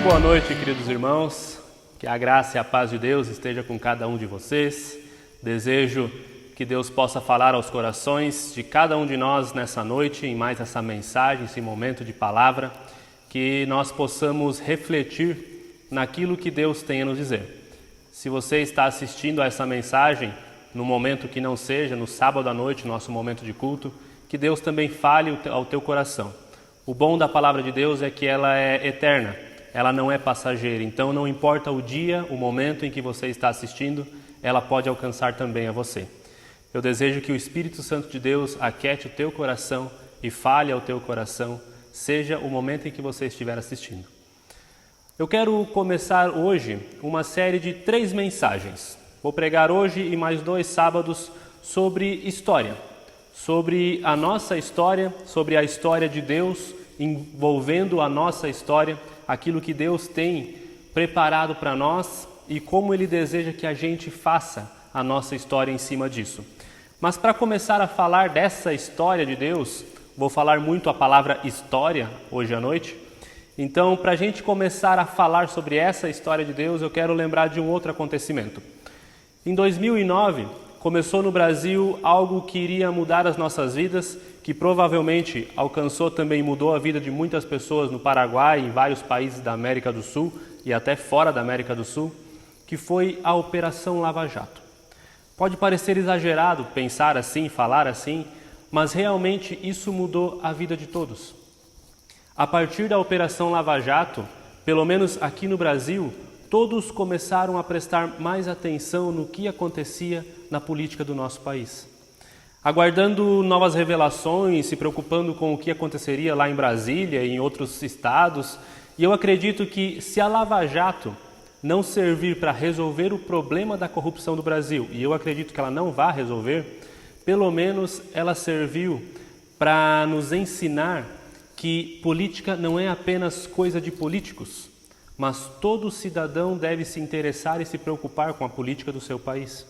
Boa noite, queridos irmãos, que a graça e a paz de Deus esteja com cada um de vocês. Desejo que Deus possa falar aos corações de cada um de nós nessa noite, em mais essa mensagem, esse momento de palavra, que nós possamos refletir naquilo que Deus tem a nos dizer. Se você está assistindo a essa mensagem no momento que não seja, no sábado à noite, nosso momento de culto, que Deus também fale ao teu coração. O bom da palavra de Deus é que ela é eterna. Ela não é passageira, então não importa o dia, o momento em que você está assistindo, ela pode alcançar também a você. Eu desejo que o Espírito Santo de Deus aquete o teu coração e fale ao teu coração, seja o momento em que você estiver assistindo. Eu quero começar hoje uma série de 3 mensagens. Vou pregar hoje e mais 2 sábados sobre história, sobre a nossa história, sobre a história de Deus, envolvendo a nossa história, aquilo que Deus tem preparado para nós e como Ele deseja que a gente faça a nossa história em cima disso. Mas para começar a falar dessa história de Deus, vou falar muito a palavra história hoje à noite. Então, para a gente começar a falar sobre essa história de Deus, eu quero lembrar de um outro acontecimento. Em 2009, começou no Brasil algo que iria mudar as nossas vidas, que provavelmente alcançou também e mudou a vida de muitas pessoas no Paraguai e em vários países da América do Sul e até fora da América do Sul, que foi a Operação Lava Jato. Pode parecer exagerado pensar assim, falar assim, mas realmente isso mudou a vida de todos. A partir da Operação Lava Jato, pelo menos aqui no Brasil, todos começaram a prestar mais atenção no que acontecia na política do nosso país. Aguardando novas revelações, se preocupando com o que aconteceria lá em Brasília e em outros estados. E eu acredito que se a Lava Jato não servir para resolver o problema da corrupção do Brasil, e eu acredito que ela não vai resolver, pelo menos ela serviu para nos ensinar que política não é apenas coisa de políticos, mas todo cidadão deve se interessar e se preocupar com a política do seu país.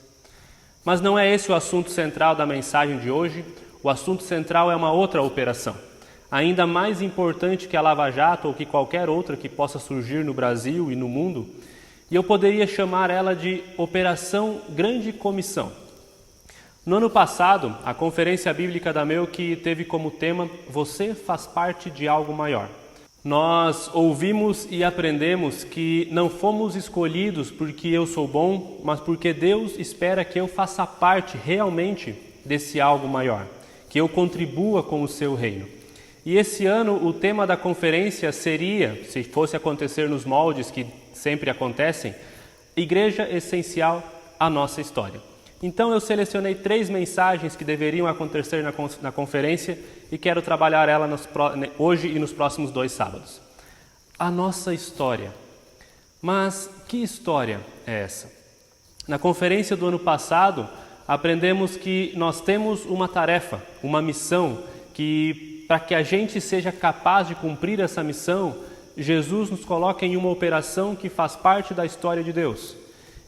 Mas não é esse o assunto central da mensagem de hoje. O assunto central é uma outra operação, ainda mais importante que a Lava Jato ou que qualquer outra que possa surgir no Brasil e no mundo, e eu poderia chamar ela de Operação Grande Comissão. No ano passado, a Conferência Bíblica da MEUC teve como tema Você faz parte de algo maior. Nós ouvimos e aprendemos que não fomos escolhidos porque eu sou bom, mas porque Deus espera que eu faça parte realmente desse algo maior, que eu contribua com o seu reino. E esse ano o tema da conferência seria, se fosse acontecer nos moldes que sempre acontecem, Igreja Essencial, a nossa história. Então eu selecionei 3 mensagens que deveriam acontecer na conferência e quero trabalhar ela hoje e nos próximos 2 sábados. A nossa história. Mas que história é essa? Na conferência do ano passado, aprendemos que nós temos uma tarefa, uma missão, que para que a gente seja capaz de cumprir essa missão, Jesus nos coloca em uma operação que faz parte da história de Deus.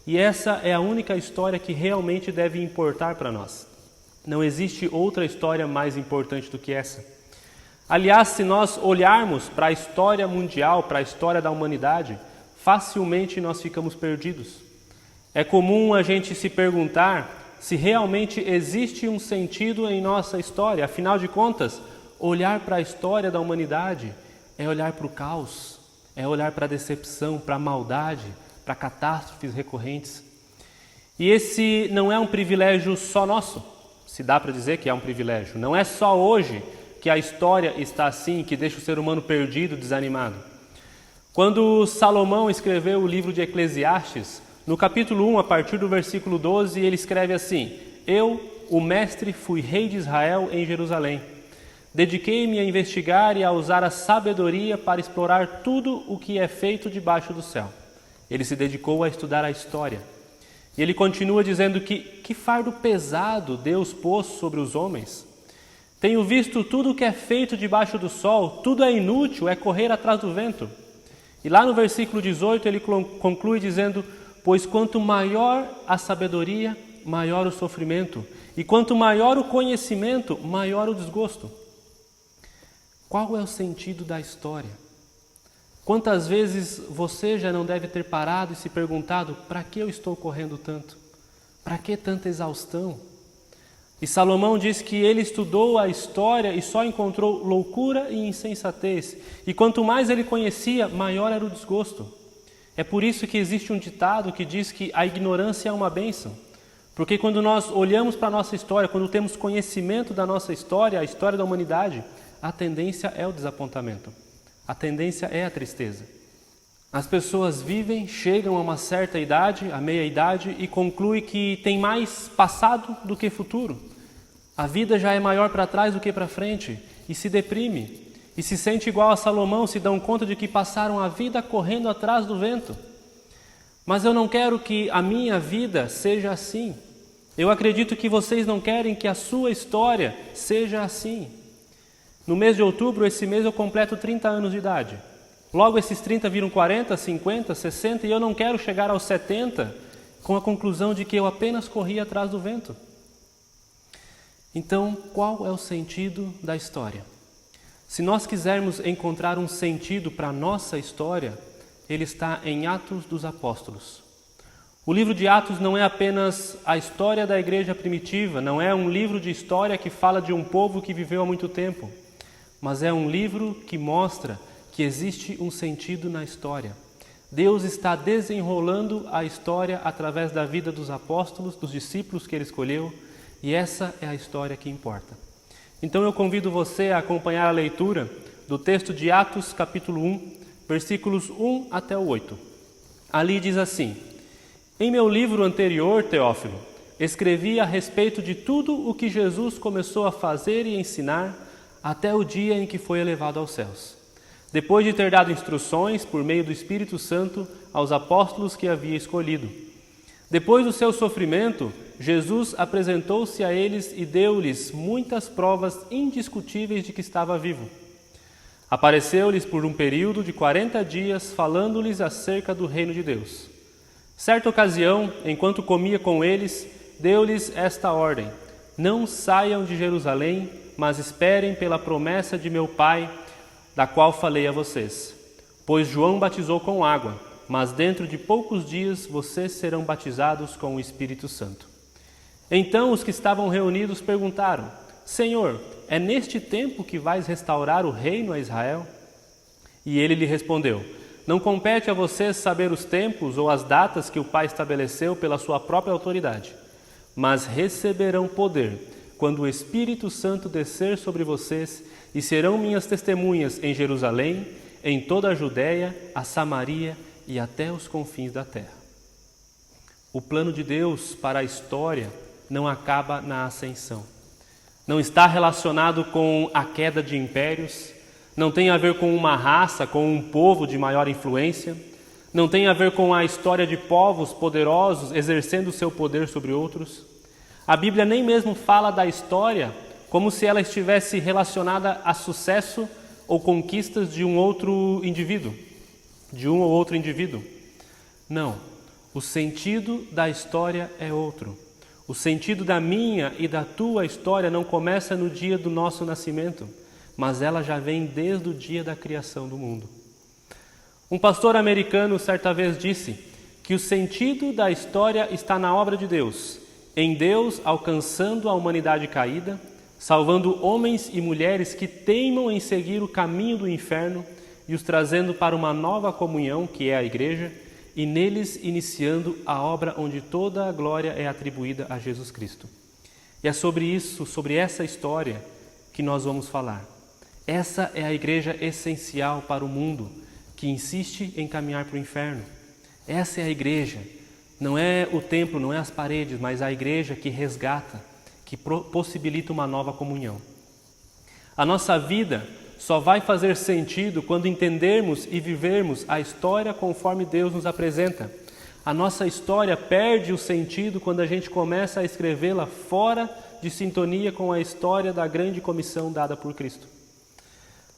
E essa é a única história que realmente deve importar para nós. Não existe outra história mais importante do que essa. Aliás, se nós olharmos para a história mundial, para a história da humanidade, facilmente nós ficamos perdidos. É comum a gente se perguntar se realmente existe um sentido em nossa história. Afinal de contas, olhar para a história da humanidade é olhar para o caos, é olhar para a decepção, para a maldade, para catástrofes recorrentes. E esse não é um privilégio só nosso, se dá para dizer que é um privilégio. Não é só hoje que a história está assim, que deixa o ser humano perdido, desanimado. Quando Salomão escreveu o livro de Eclesiastes, no capítulo 1, a partir do versículo 12, ele escreve assim: Eu, o mestre, fui rei de Israel em Jerusalém. Dediquei-me a investigar e a usar a sabedoria para explorar tudo o que é feito debaixo do céu. Ele se dedicou a estudar a história. E ele continua dizendo que fardo pesado Deus pôs sobre os homens. Tenho visto tudo o que é feito debaixo do sol, tudo é inútil, é correr atrás do vento. E lá no versículo 18 ele conclui dizendo: pois quanto maior a sabedoria, maior o sofrimento. E quanto maior o conhecimento, maior o desgosto. Qual é o sentido da história? Quantas vezes você já não deve ter parado e se perguntado: para que eu estou correndo tanto? Para que tanta exaustão? E Salomão diz que ele estudou a história e só encontrou loucura e insensatez. E quanto mais ele conhecia, maior era o desgosto. É por isso que existe um ditado que diz que a ignorância é uma bênção. Porque quando nós olhamos para a nossa história, quando temos conhecimento da nossa história, a história da humanidade, a tendência é o desapontamento. A tendência é a tristeza. As pessoas vivem, chegam a uma certa idade, a meia-idade, e concluem que tem mais passado do que futuro. A vida já é maior para trás do que para frente, e se deprime. E se sente igual a Salomão, se dão conta de que passaram a vida correndo atrás do vento. Mas eu não quero que a minha vida seja assim. Eu acredito que vocês não querem que a sua história seja assim. No mês de outubro, esse mês eu completo 30 anos de idade. Logo esses 30 viram 40, 50, 60 e eu não quero chegar aos 70 com a conclusão de que eu apenas corri atrás do vento. Então, qual é o sentido da história? Se nós quisermos encontrar um sentido para a nossa história, ele está em Atos dos Apóstolos. O livro de Atos não é apenas a história da igreja primitiva, não é um livro de história que fala de um povo que viveu há muito tempo, mas é um livro que mostra que existe um sentido na história. Deus está desenrolando a história através da vida dos apóstolos, dos discípulos que ele escolheu, e essa é a história que importa. Então eu convido você a acompanhar a leitura do texto de Atos, capítulo 1, versículos 1 até o 8. Ali diz assim: Em meu livro anterior, Teófilo, escrevi a respeito de tudo o que Jesus começou a fazer e ensinar até o dia em que foi elevado aos céus. Depois de ter dado instruções por meio do Espírito Santo aos apóstolos que havia escolhido. Depois do seu sofrimento, Jesus apresentou-se a eles e deu-lhes muitas provas indiscutíveis de que estava vivo. Apareceu-lhes por um período de 40 dias, falando-lhes acerca do reino de Deus. Certa ocasião, enquanto comia com eles, deu-lhes esta ordem: Não saiam de Jerusalém, mas esperem pela promessa de meu Pai, da qual falei a vocês. Pois João batizou com água, mas dentro de poucos dias vocês serão batizados com o Espírito Santo. Então os que estavam reunidos perguntaram: Senhor, é neste tempo que vais restaurar o reino a Israel? E ele lhe respondeu: Não compete a vocês saber os tempos ou as datas que o Pai estabeleceu pela sua própria autoridade, mas receberão poder quando o Espírito Santo descer sobre vocês, e serão minhas testemunhas em Jerusalém, em toda a Judéia, a Samaria e até os confins da terra. O plano de Deus para a história não acaba na ascensão. Não está relacionado com a queda de impérios, não tem a ver com uma raça, com um povo de maior influência, não tem a ver com a história de povos poderosos exercendo seu poder sobre outros. A Bíblia nem mesmo fala da história como se ela estivesse relacionada a sucesso ou conquistas de um outro indivíduo, de um ou outro indivíduo. Não, o sentido da história é outro. O sentido da minha e da tua história não começa no dia do nosso nascimento, mas ela já vem desde o dia da criação do mundo. Um pastor americano certa vez disse que o sentido da história está na obra de Deus, em Deus alcançando a humanidade caída, salvando homens e mulheres que teimam em seguir o caminho do inferno e os trazendo para uma nova comunhão, que é a igreja, e neles iniciando a obra onde toda a glória é atribuída a Jesus Cristo. E é sobre isso, sobre essa história, que nós vamos falar. Essa é a igreja essencial para o mundo, que insiste em caminhar para o inferno. Essa é a igreja, não é o templo, não é as paredes, mas a igreja que resgata, que possibilita uma nova comunhão. A nossa vida só vai fazer sentido quando entendermos e vivermos a história conforme Deus nos apresenta. A nossa história perde o sentido quando a gente começa a escrevê-la fora de sintonia com a história da grande comissão dada por Cristo.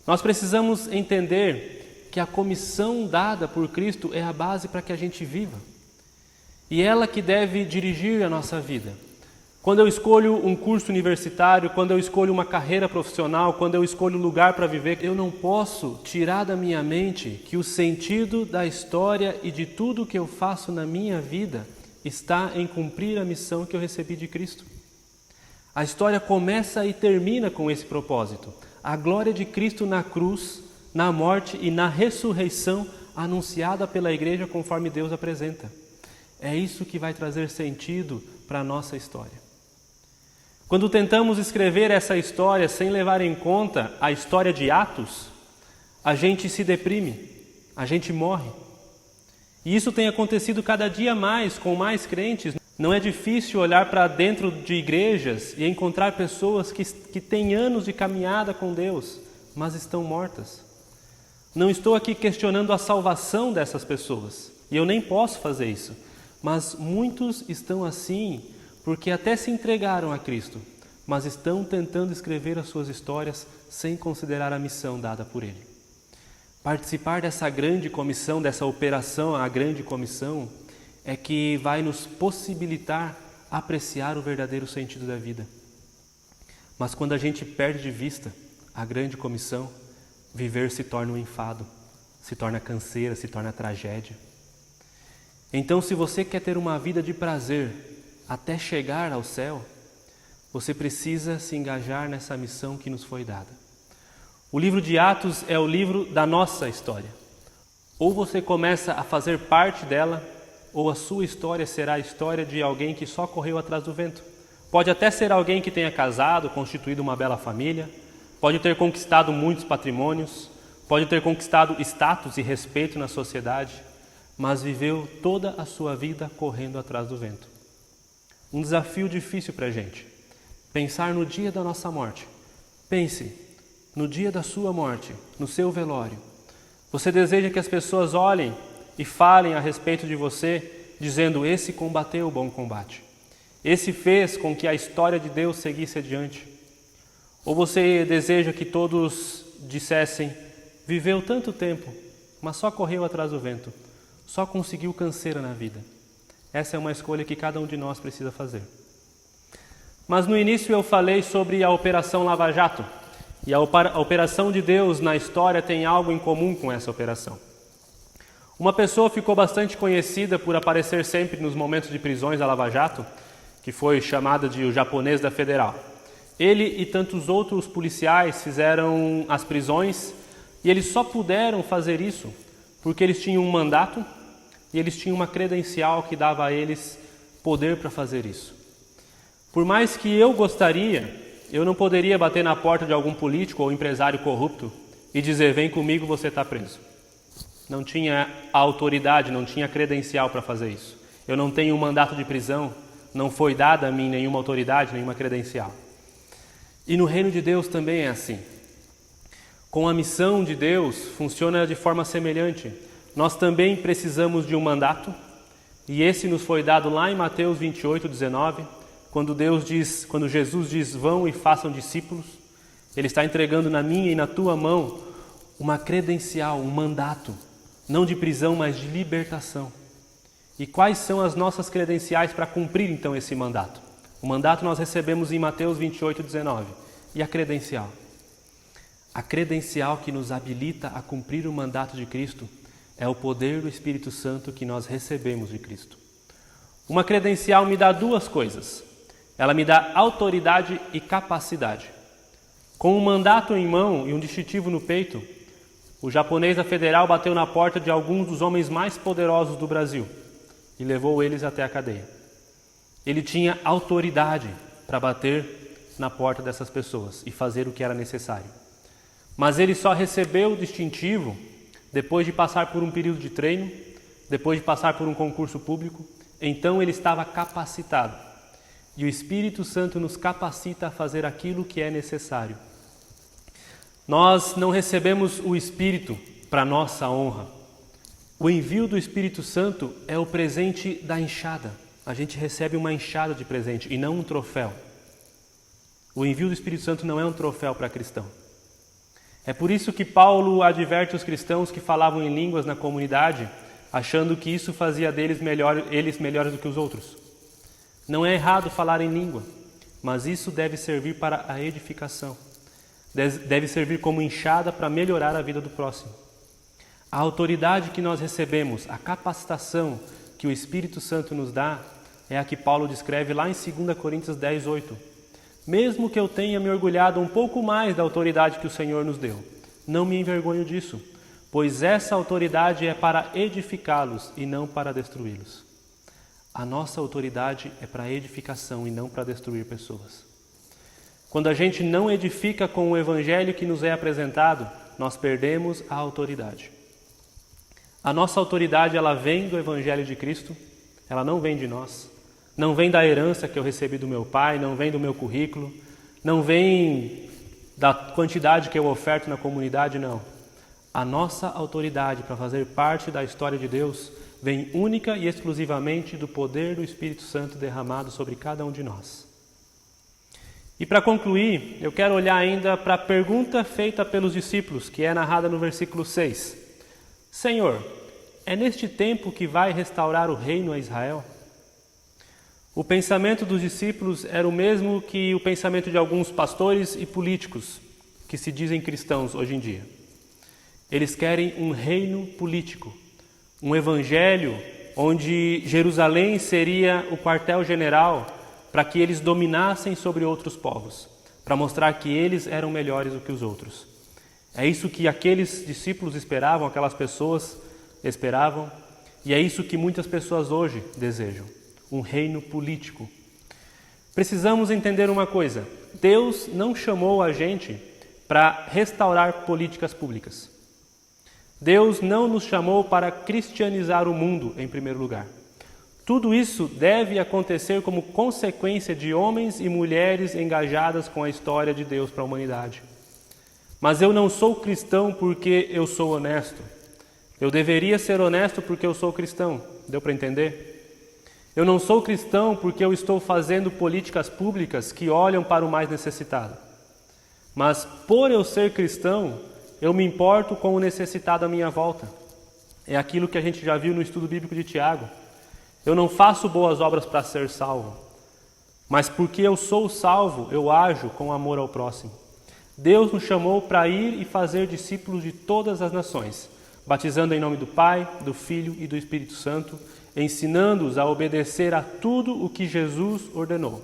Nós precisamos entender que a comissão dada por Cristo é a base para que a gente viva. E ela que deve dirigir a nossa vida. Quando eu escolho um curso universitário, quando eu escolho uma carreira profissional, quando eu escolho um lugar para viver, eu não posso tirar da minha mente que o sentido da história e de tudo que eu faço na minha vida está em cumprir a missão que eu recebi de Cristo. A história começa e termina com esse propósito. A glória de Cristo na cruz, na morte e na ressurreição anunciada pela igreja conforme Deus apresenta. É isso que vai trazer sentido para a nossa história. Quando tentamos escrever essa história sem levar em conta a história de Atos, a gente se deprime, a gente morre. E isso tem acontecido cada dia mais com mais crentes. Não é difícil olhar para dentro de igrejas e encontrar pessoas que têm anos de caminhada com Deus, mas estão mortas. Não estou aqui questionando a salvação dessas pessoas, e eu nem posso fazer isso, mas muitos estão assim porque até se entregaram a Cristo, mas estão tentando escrever as suas histórias sem considerar a missão dada por Ele. Participar dessa grande comissão, dessa operação, a grande comissão, é que vai nos possibilitar apreciar o verdadeiro sentido da vida. Mas quando a gente perde de vista a grande comissão, viver se torna um enfado, se torna canseira, se torna tragédia. Então, se você quer ter uma vida de prazer até chegar ao céu, você precisa se engajar nessa missão que nos foi dada. O livro de Atos é o livro da nossa história. Ou você começa a fazer parte dela, ou a sua história será a história de alguém que só correu atrás do vento. Pode até ser alguém que tenha casado, constituído uma bela família, pode ter conquistado muitos patrimônios, pode ter conquistado status e respeito na sociedade, mas viveu toda a sua vida correndo atrás do vento. Um desafio difícil para a gente. Pensar no dia da nossa morte. Pense no dia da sua morte, no seu velório. Você deseja que as pessoas olhem e falem a respeito de você, dizendo: esse combateu o bom combate. Esse fez com que a história de Deus seguisse adiante. Ou você deseja que todos dissessem: viveu tanto tempo, mas só correu atrás do vento, só conseguiu canseira na vida. Essa é uma escolha que cada um de nós precisa fazer. Mas no início eu falei sobre a Operação Lava Jato. E a operação de Deus na história tem algo em comum com essa operação. Uma pessoa ficou bastante conhecida por aparecer sempre nos momentos de prisões da Lava Jato, que foi chamada de o japonês da Federal. Ele e tantos outros policiais fizeram as prisões e eles só puderam fazer isso porque eles tinham um mandato e eles tinham uma credencial que dava a eles poder para fazer isso. Por mais que eu gostaria, eu não poderia bater na porta de algum político ou empresário corrupto e dizer: vem comigo, você está preso. Não tinha autoridade, não tinha credencial para fazer isso. Eu não tenho um mandato de prisão, não foi dada a mim nenhuma autoridade, nenhuma credencial. E no reino de Deus também é assim. Com a missão de Deus, funciona de forma semelhante. Nós também precisamos de um mandato, e esse nos foi dado lá em Mateus 28:19, quando Jesus diz: vão e façam discípulos. Ele está entregando na minha e na tua mão uma credencial, um mandato, não de prisão, mas de libertação. E quais são as nossas credenciais para cumprir então esse mandato? O mandato nós recebemos em Mateus 28:19. E a credencial? A credencial que nos habilita a cumprir o mandato de Cristo é o poder do Espírito Santo que nós recebemos de Cristo. Uma credencial me dá duas coisas. Ela me dá autoridade e capacidade. Com um mandato em mão e um distintivo no peito, o japonês da Federal bateu na porta de alguns dos homens mais poderosos do Brasil e levou eles até a cadeia. Ele tinha autoridade para bater na porta dessas pessoas e fazer o que era necessário. Mas ele só recebeu o distintivo depois de passar por um período de treino, depois de passar por um concurso público. Então ele estava capacitado. E o Espírito Santo nos capacita a fazer aquilo que é necessário. Nós não recebemos o Espírito para nossa honra. O envio do Espírito Santo é o presente da enxada. A gente recebe uma enxada de presente e não um troféu. O envio do Espírito Santo não é um troféu para cristão. É por isso que Paulo adverte os cristãos que falavam em línguas na comunidade, achando que isso fazia eles melhores do que os outros. Não é errado falar em língua, mas isso deve servir para a edificação. Deve servir como enxada para melhorar a vida do próximo. A autoridade que nós recebemos, a capacitação que o Espírito Santo nos dá, é a que Paulo descreve lá em 2 Coríntios 10:8. Mesmo que eu tenha me orgulhado um pouco mais da autoridade que o Senhor nos deu, não me envergonho disso, pois essa autoridade é para edificá-los e não para destruí-los. A nossa autoridade é para edificação e não para destruir pessoas. Quando a gente não edifica com o evangelho que nos é apresentado, nós perdemos a autoridade. A nossa autoridade, ela vem do evangelho de Cristo, ela não vem de nós. Não vem da herança que eu recebi do meu pai, não vem do meu currículo, não vem da quantidade que eu oferto na comunidade, não. A nossa autoridade para fazer parte da história de Deus vem única e exclusivamente do poder do Espírito Santo derramado sobre cada um de nós. E para concluir, eu quero olhar ainda para a pergunta feita pelos discípulos, que é narrada no versículo 6. Senhor, é neste tempo que vai restaurar o reino a Israel? O pensamento dos discípulos era o mesmo que o pensamento de alguns pastores e políticos que se dizem cristãos hoje em dia. Eles querem um reino político, um evangelho onde Jerusalém seria o quartel-general para que eles dominassem sobre outros povos, para mostrar que eles eram melhores do que os outros. É isso que aqueles discípulos esperavam, aquelas pessoas esperavam, e é isso que muitas pessoas hoje desejam, um reino político. Precisamos entender uma coisa: Deus não chamou a gente para restaurar políticas públicas. Deus não nos chamou para cristianizar o mundo, em primeiro lugar. Tudo isso deve acontecer como consequência de homens e mulheres engajadas com a história de Deus para a humanidade. Mas eu não sou cristão porque eu sou honesto. Eu deveria ser honesto porque eu sou cristão. Deu para entender? Eu não sou cristão porque eu estou fazendo políticas públicas que olham para o mais necessitado. Mas por eu ser cristão, eu me importo com o necessitado à minha volta. É aquilo que a gente já viu no estudo bíblico de Tiago. Eu não faço boas obras para ser salvo, mas porque eu sou salvo, eu ajo com amor ao próximo. Deus nos chamou para ir e fazer discípulos de todas as nações, batizando em nome do Pai, do Filho e do Espírito Santo, ensinando-os a obedecer a tudo o que Jesus ordenou.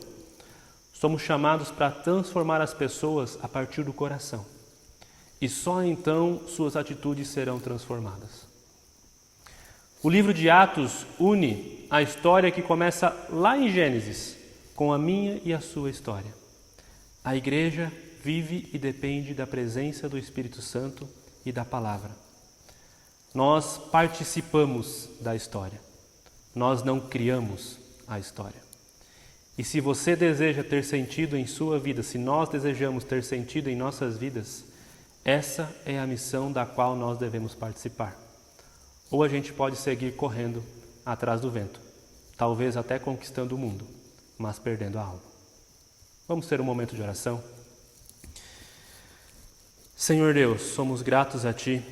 Somos chamados para transformar as pessoas a partir do coração, e só então suas atitudes serão transformadas. O livro de Atos une a história que começa lá em Gênesis com a minha e a sua história. A igreja vive e depende da presença do Espírito Santo e da palavra. Nós participamos da história. Nós não criamos a história. E se você deseja ter sentido em sua vida, se nós desejamos ter sentido em nossas vidas, essa é a missão da qual nós devemos participar. Ou a gente pode seguir correndo atrás do vento, talvez até conquistando o mundo, mas perdendo a alma. Vamos ter um momento de oração? Senhor Deus, somos gratos a Ti,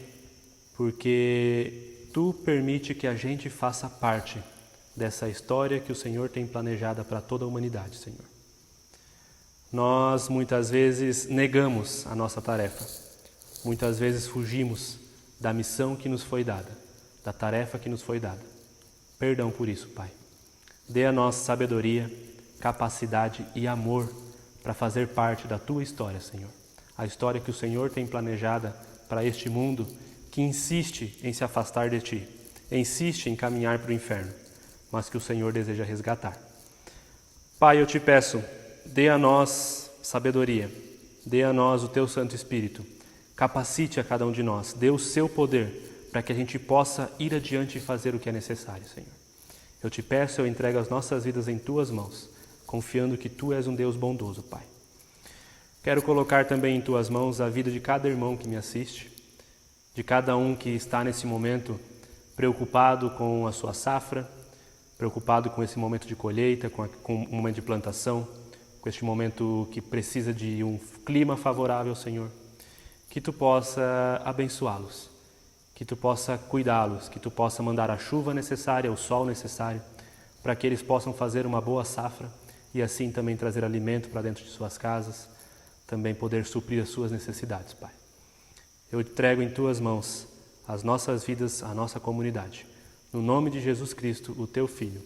porque Tu permite que a gente faça parte dessa história que o Senhor tem planejada para toda a humanidade, Senhor. Nós muitas vezes negamos a nossa tarefa, muitas vezes fugimos da missão que nos foi dada, da tarefa que nos foi dada. Perdão por isso, Pai. Dê a nós sabedoria, capacidade e amor para fazer parte da Tua história, Senhor. A história que o Senhor tem planejada para este mundo que insiste em se afastar de Ti, insiste em caminhar para o inferno, mas que o Senhor deseja resgatar. Pai, eu Te peço, dê a nós sabedoria, dê a nós o Teu Santo Espírito, capacite a cada um de nós, dê o Seu poder para que a gente possa ir adiante e fazer o que é necessário, Senhor. Eu Te peço, eu entrego as nossas vidas em Tuas mãos, confiando que Tu és um Deus bondoso, Pai. Quero colocar também em Tuas mãos a vida de cada irmão que me assiste, de cada um que está nesse momento preocupado com a sua safra, preocupado com esse momento de colheita, com o momento de plantação, com este momento que precisa de um clima favorável, Senhor. Que Tu possa abençoá-los, que Tu possa cuidá-los, que Tu possa mandar a chuva necessária, o sol necessário, para que eles possam fazer uma boa safra e assim também trazer alimento para dentro de suas casas, também poder suprir as suas necessidades, Pai. Eu entrego em Tuas mãos as nossas vidas, a nossa comunidade. No nome de Jesus Cristo, o Teu Filho.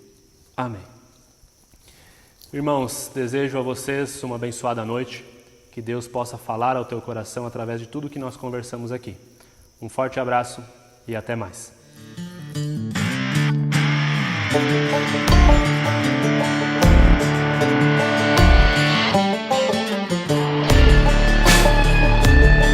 Amém. Irmãos, desejo a vocês uma abençoada noite, que Deus possa falar ao teu coração através de tudo que nós conversamos aqui. Um forte abraço e até mais.